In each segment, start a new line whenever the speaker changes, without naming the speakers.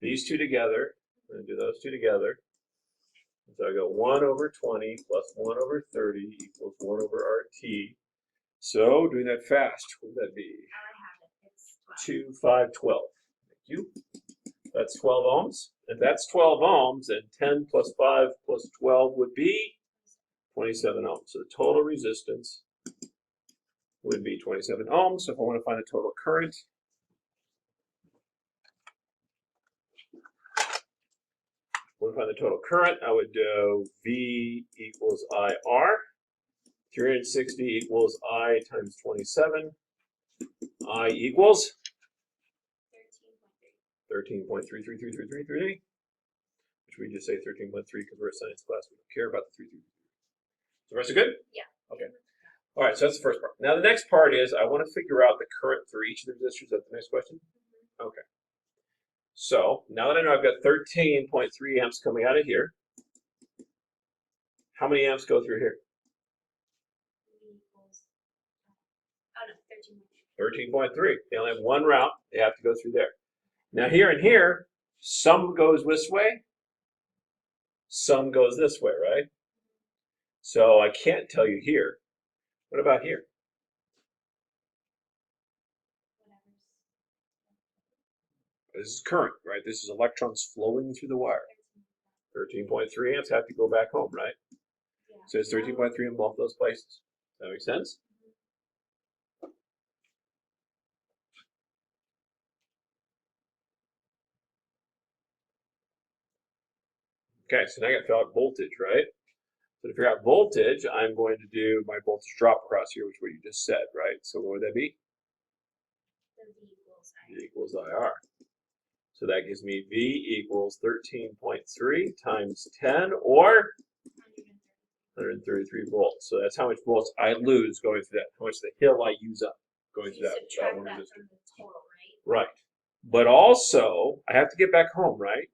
these two together. I'm going to do those two together. So I go 1 over 20 plus 1 over 30 equals 1 over RT. So doing that fast, what would that be?
I have it. It's
2, 5, 12. Thank you. That's 12 ohms. If that's 12 ohms, then 10 plus 5 plus 12 would be 27 ohms. So the total resistance would be 27 ohms. So if I want to find the total current, I would do V equals IR. 360 equals I times 27. I equals 13.333333, which we just say 13.3 because we're a science class. We don't care about the 333. So the rest are good?
Yeah.
Okay. All right, so that's the first part. Now the next part is I want to figure out the current through each of the resistors. Is that the next question? Okay. So now that I know I've got 13.3 amps coming out of here, how many amps go through here? 13.3. They only have one route. They have to go through there. Now here and here, some goes this way, some goes this way, right? So I can't tell you here. What about here? This is current, right? This is electrons flowing through the wire. 13.3 amps have to go back home, right?
Yeah.
So it's 13.3 in both those places. Does that make sense? Okay, so now I got to figure out voltage, right? So to figure out voltage, I'm going to do my voltage drop across here, which is what you just said, right? So what would that be? V equals IR. So that gives me V equals 13.3 times 10, or 133 volts. So that's how much volts I lose going through that. How much the hill I use up going through that one resistor. Right. But also, I have to get back home, right?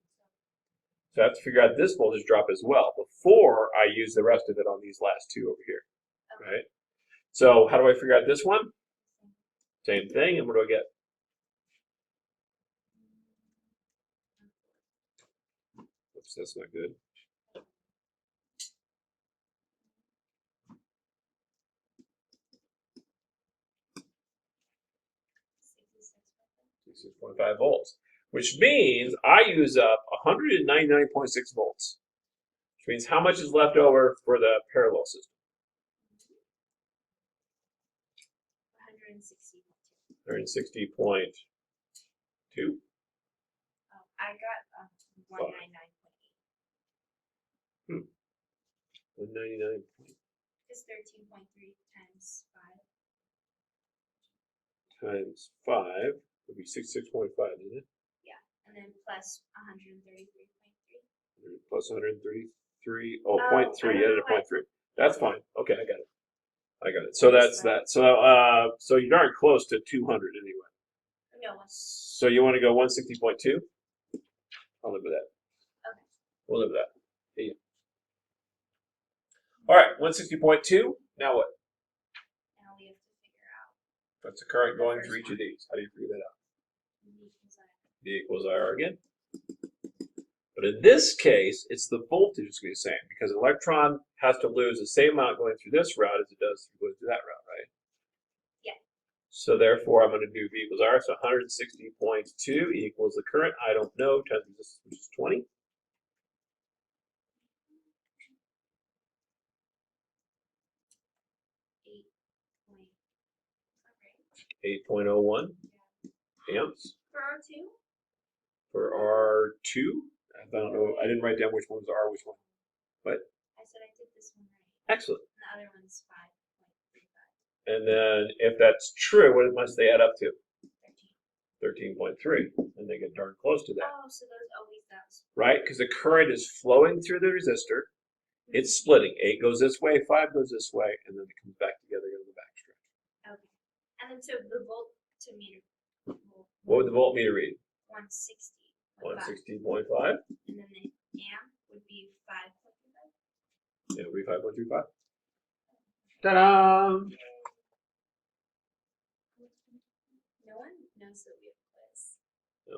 So I have to figure out this voltage drop as well before I use the rest of it on these last two over here, right? So how do I figure out this one? Same thing, and what do I get? Oops, that's not good. .5 volts, which means I use up 199.6 volts, which means how much is left over for the parallel system? 160.2.
I got 199.8.
199.
It's 13.3 times 5.
Times 5 would be 66.5, isn't it?
Yeah, and then plus 133.3.
Plus 133. Oh, 0.3. Added a 0.3. That's fine. Okay, I got it. So that's that. So you're darn close to 200 anyway.
No.
So you want to go 160.2? I'll live with that.
Okay.
We'll live with that. Yeah. All right, 160.2. Now what?
Now we have to figure out
What's the current going through each of these? How do you figure that out? V equals IR again. But in this case, it's the voltage is going to be the same because an electron has to lose the same amount going through this route as it does going through that route, right?
Yeah.
So therefore, I'm going to do V equals R. So 160.2 equals the current I don't know times resistance, which is 20. 8.01 amps.
For R2?
For R2, I don't know. I didn't write down which one was R, which one. But
I said I did this one right.
Excellent.
And the other one's 5.35.
And then if that's true, what must they add up to?
13.
13.3. And they get darn close to that.
Oh, so those always does.
Right? Because the current is flowing through the resistor. It's splitting. 8 goes this way, 5 goes this way, and then it comes back together in the backstretch.
Okay. And then so the voltmeter.
What would the voltmeter read?
160.
160.5.
And then the amp would be 5.35.
Yeah, it would be 5.35. Ta-da!
No one knows that we have a quiz.
No.